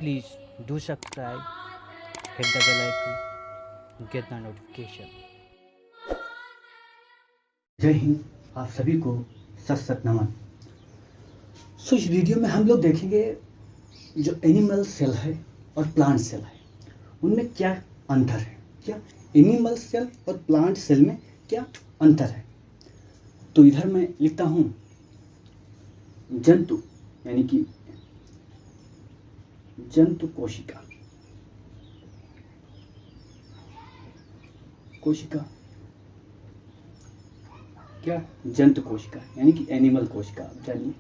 Please do subscribe, hit the bell icon, get the notification. जय हिंद। आप सभी को सत सत नमन। इस वीडियो में हम लोग देखेंगे जो एनिमल सेल है और प्लांट सेल है उनमें क्या अंतर है, क्या एनिमल सेल और प्लांट सेल में क्या अंतर है। तो इधर मैं लिखता हूं जंतु यानी कि जंतु कोशिका, कोशिका क्या जंतु कोशिका यानी कि एनिमल कोशिका जानिए,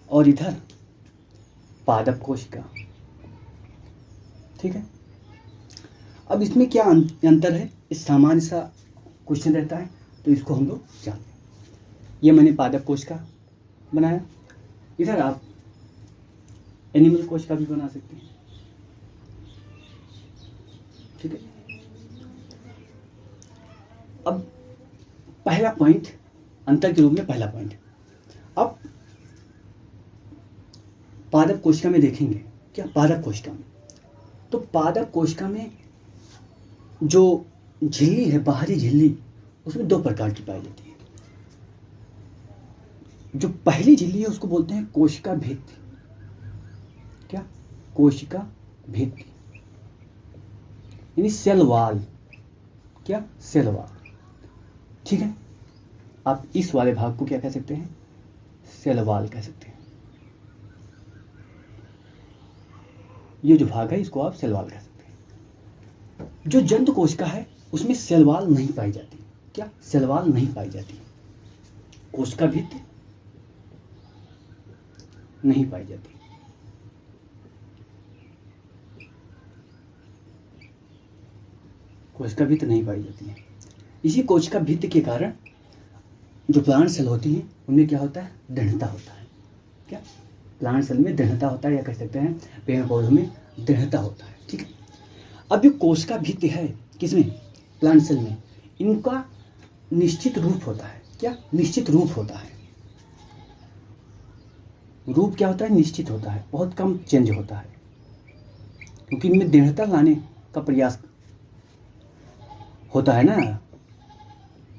और इधर पादप कोशिका। ठीक है, अब इसमें क्या अंतर है, इस सामान्य सा क्वेश्चन रहता है तो इसको हम लोग जानते हैं। ये मैंने पादप कोशिका बनाया, इधर आप एनिमल कोशिका भी बना सकते हैं। ठीक है, अब पहला पॉइंट अंतर के रूप में पहला पॉइंट, अब पादप कोशिका में देखेंगे क्या पादप कोशिका में, तो पादप कोशिका में जो झिल्ली है, बाहरी झिल्ली, उसमें दो प्रकार की पाई जाती है। जो पहली झिल्ली है उसको बोलते हैं कोशिका भित्ति, क्या कोशिका भित्ति यानी सेल वॉल, क्या सेल वॉल। ठीक है, आप इस वाले भाग को क्या कह सकते हैं, सेल वॉल कह सकते हैं। ये जो भाग है इसको आप सेल वॉल कह सकते हैं। जो जंतु कोशिका है उसमें सेल वॉल नहीं पाई जाती, क्या सेल वॉल नहीं पाई जाती, कोशिका भित्ति नहीं पाई जाती। कोशिका भित्ति नहीं पाई जाती है। इसी कोशिका भित्ति के कारण जो प्लांट सेल होती है उनमें क्या होता है, दृढ़ता होता है। क्या प्लांट सेल में दृढ़ता होता है, या कह सकते हैं पेड़ पौधों में दृढ़ता होता है। ठीक है, अब जो कोशिका भित्ति है किसमें, प्लांट सेल में, इनका निश्चित रूप होता है। क्या निश्चित रूप होता है, रूप क्या होता है, निश्चित होता है, बहुत कम चेंज होता है, क्योंकि इनमें दृढ़ता लाने का प्रयास होता है ना,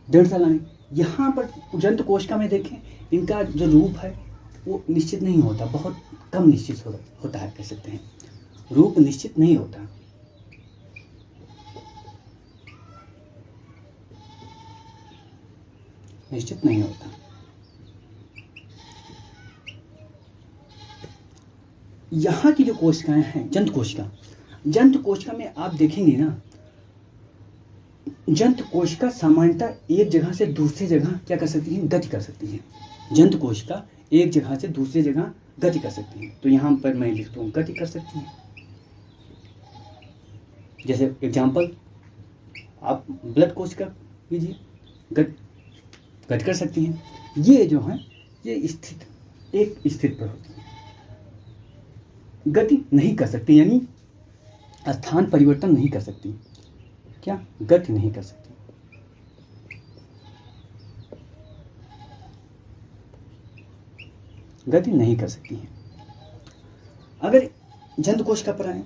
दृढ़ता लाने। यहाँ पर जंतु कोशिका में देखें इनका जो रूप है वो निश्चित नहीं होता, बहुत कम निश्चित होता है, कह सकते हैं रूप निश्चित नहीं होता। निश्चित नहीं होता। यहाँ की जो कोशिकाएं हैं जंतु कोशिका, जंतु कोशिका में आप देखेंगे ना, जंतु कोशिका सामान्यतः एक जगह से दूसरी जगह क्या कर सकती है, गति कर सकती है। जंतु कोशिका एक जगह से दूसरी जगह गति कर सकती है, तो यहाँ पर मैं लिखता हूँ गति कर सकती है। जैसे एग्जाम्पल आप ब्लड कोशिका लीजिए, गति कर सकती हैं। ये जो है ये स्थित, एक स्थित पर होती है, गति नहीं कर सकती, यानी स्थान परिवर्तन नहीं कर सकती। क्या गति नहीं कर सकती। गति नहीं कर सकती है। अगर जंतु कोशिका पर आए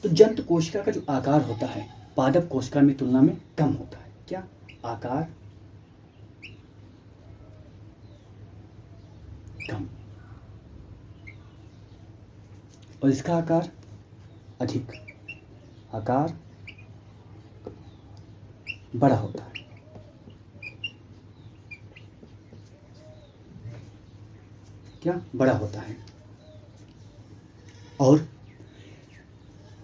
तो जंतु कोशिका का जो आकार होता है पादप कोशिका में तुलना में कम होता है। क्या आकार कम, और इसका आकार अधिक, आकार बड़ा होता है। क्या बड़ा होता है। और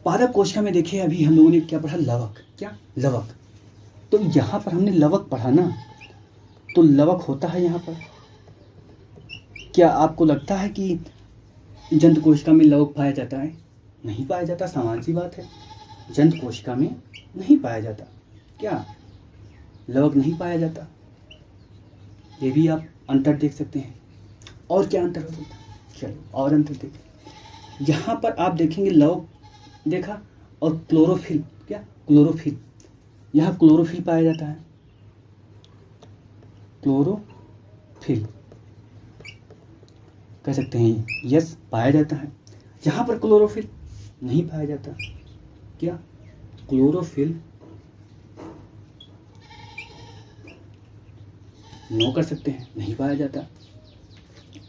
पादप कोशिका में देखिए अभी हम लोगों ने क्या पढ़ा, लवक, क्या लवक। तो यहां पर हमने लवक पढ़ा ना, तो लवक होता है यहां पर। क्या आपको लगता है कि जंतु कोशिका में लवक पाया जाता है? नहीं पाया जाता, सामान्य सी बात है, जंतु कोशिका में नहीं पाया जाता। क्या लवक नहीं पाया जाता, ये भी आप अंतर देख सकते हैं। और क्या अंतर हो सकता है, चलो और अंतर देखें। यहाँ पर आप देखेंगे लवक देखा, और क्लोरोफिल, क्या क्लोरोफिल, यहाँ क्लोरोफिल पाया जाता है, क्लोरोफिल कह सकते हैं, यस पाया जाता है। जहां पर क्लोरोफिल नहीं पाया जाता, क्या क्लोरोफिल नो कर सकते हैं, नहीं पाया जाता।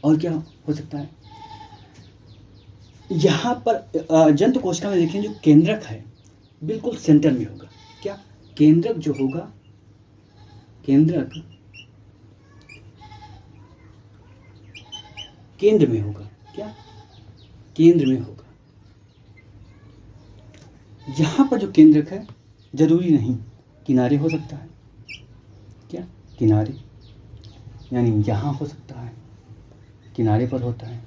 और क्या हो सकता है, यहां पर जंतु कोशिका में देखें जो केंद्रक है बिल्कुल सेंटर में होगा। क्या केंद्रक जो होगा, केंद्रक केंद्र में होगा। क्या केंद्र में होगा। यहां पर जो केंद्रक है जरूरी नहीं किनारे हो सकता है। क्या किनारे, यानी यहां हो सकता है, किनारे पर होता है।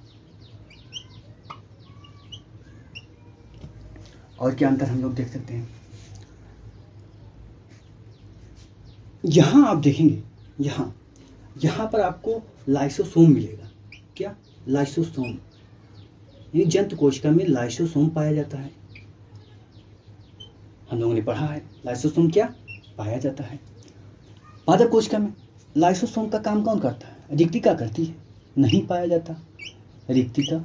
और क्या अंतर हम लोग देख सकते हैं, यहां आप देखेंगे, यहां पर आपको लाइसोसोम मिलेगा। क्या लाइसोसोम, यानी जंतु कोशिका में लाइसोसोम पाया जाता है। हम लोगों ने पढ़ा है लाइसोसोम क्या पाया जाता है। पादप कोशिका में लाइसोसोम का काम कौन करता है, रिक्तिका करती है, नहीं पाया जाता। रिक्तिका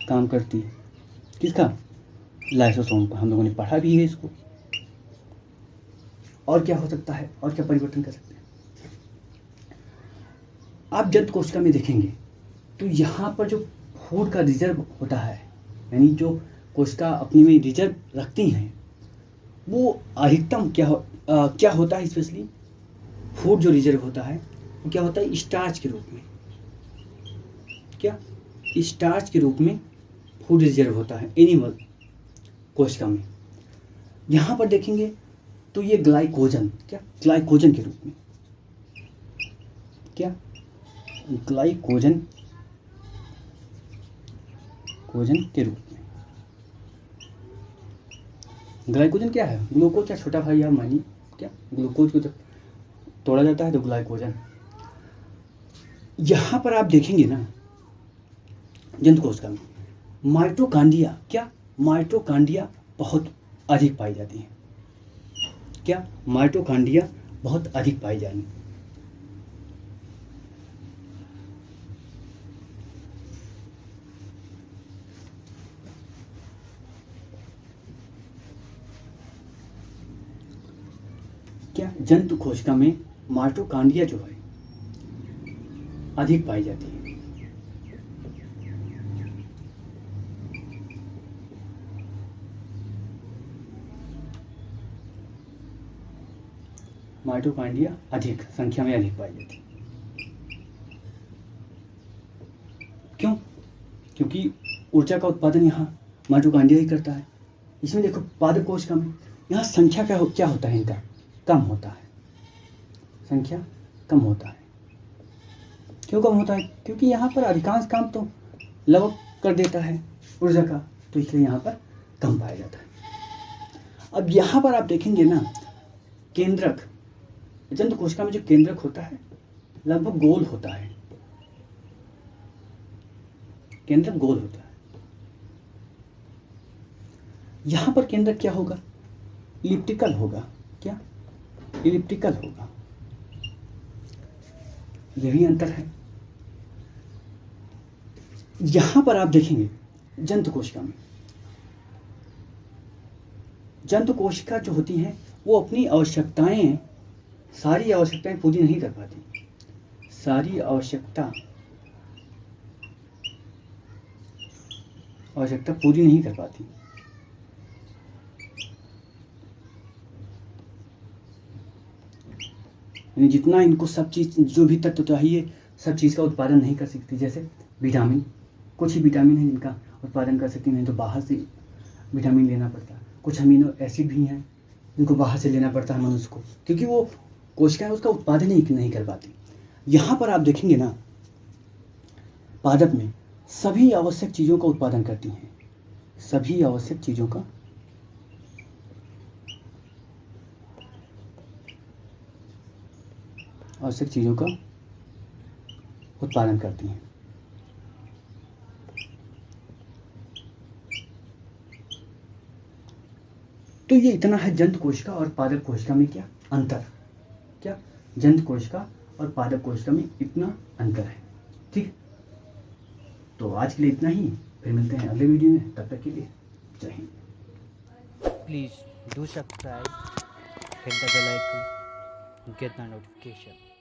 काम करती है, किसका, लाइसोसोम का। हम लोगों ने पढ़ा भी है इसको। और क्या हो सकता है, और क्या परिवर्तन कर सकते हैं, आप जंतु कोशिका में देखेंगे तो यहाँ पर जो फूड का रिजर्व होता है, यानी जो कोशिका अपने में रिजर्व रखती हैं, वो अधिकतम क्या होता है, स्पेशली फूड जो रिजर्व होता है वो क्या होता है, स्टार्च के रूप में। क्या स्टार्च के रूप में फूड रिजर्व होता है एनिमल कोशिका में। यहां पर देखेंगे तो ये ग्लाइकोजन, क्या ग्लाइकोजन के रूप में, क्या ग्लाइकोजन के रूप में। ग्लाइकोजन क्या है, ग्लूकोज का छोटा भाई आप मानिए। क्या ग्लूकोज को जब तोड़ा जाता है तो ग्लाइकोजन। यहां पर आप देखेंगे ना जंतु कोशिका में माइटोकांड्रिया, क्या माइटोकांड्रिया बहुत अधिक पाई जाती है। क्या माइटोकांड्रिया बहुत अधिक पाई जाती। क्या जंतु कोशिका में माइटोकांड्रिया जो है अधिक पाई जाती है। माइटोकांड्रिया अधिक संख्या में अधिक पाई जाती है। क्यों, क्योंकि ऊर्जा का उत्पादन यहाँ माइटोकांड्रिया ही करता है। इसमें देखो पादप कोशिका में यहाँ संख्या क्या होता है, इनका कम होता है, संख्या कम होता है। क्यों कम होता है, क्योंकि यहाँ पर अधिकांश काम तो लवक कर देता है ऊर्जा का, तो इसलिए यहाँ पर कम पाया जाता है। अब यहाँ पर आप देखेंगे ना केंद्रक, जंतु कोशिका में जो केंद्रक होता है लगभग गोल होता है, केंद्रक गोल होता है। यहां पर केंद्रक क्या होगा, इलिप्टिकल होगा। क्या इलिप्टिकल होगा, यही अंतर है। यहां पर आप देखेंगे जंतु कोशिका में, जंतु कोशिका जो होती हैं वो अपनी आवश्यकताएं, सारी आवश्यकताएं पूरी नहीं कर पाती, सारी आवश्यकता पूरी नहीं कर पाती। यानी जितना इनको सब चीज, जो भी तत्व चाहिए सब चीज का उत्पादन नहीं कर सकती। जैसे विटामिन, कुछ ही विटामिन है जिनका उत्पादन कर सकती, नहीं तो बाहर से विटामिन लेना पड़ता है। कुछ अमीनो एसिड भी हैं जिनको बाहर से लेना पड़ता है मनुष्य को, क्योंकि वो कोशिकाएं उसका उत्पादन ही नहीं कर पाती। यहाँ पर आप देखेंगे ना पादप में सभी आवश्यक चीजों का उत्पादन करती हैं, सभी आवश्यक चीजों का उत्पादन करती हैं। तो ये इतना है जंतु कोशिका और पादप कोशिका में क्या अंतर, क्या जंतु कोशिका और पादप कोशिका में इतना अंतर है। ठीक, तो आज के लिए इतना ही, फिर मिलते हैं अगले वीडियो में, तब तक के लिए जय Hind. Please do subscribe, hit the bell icon, get the notification.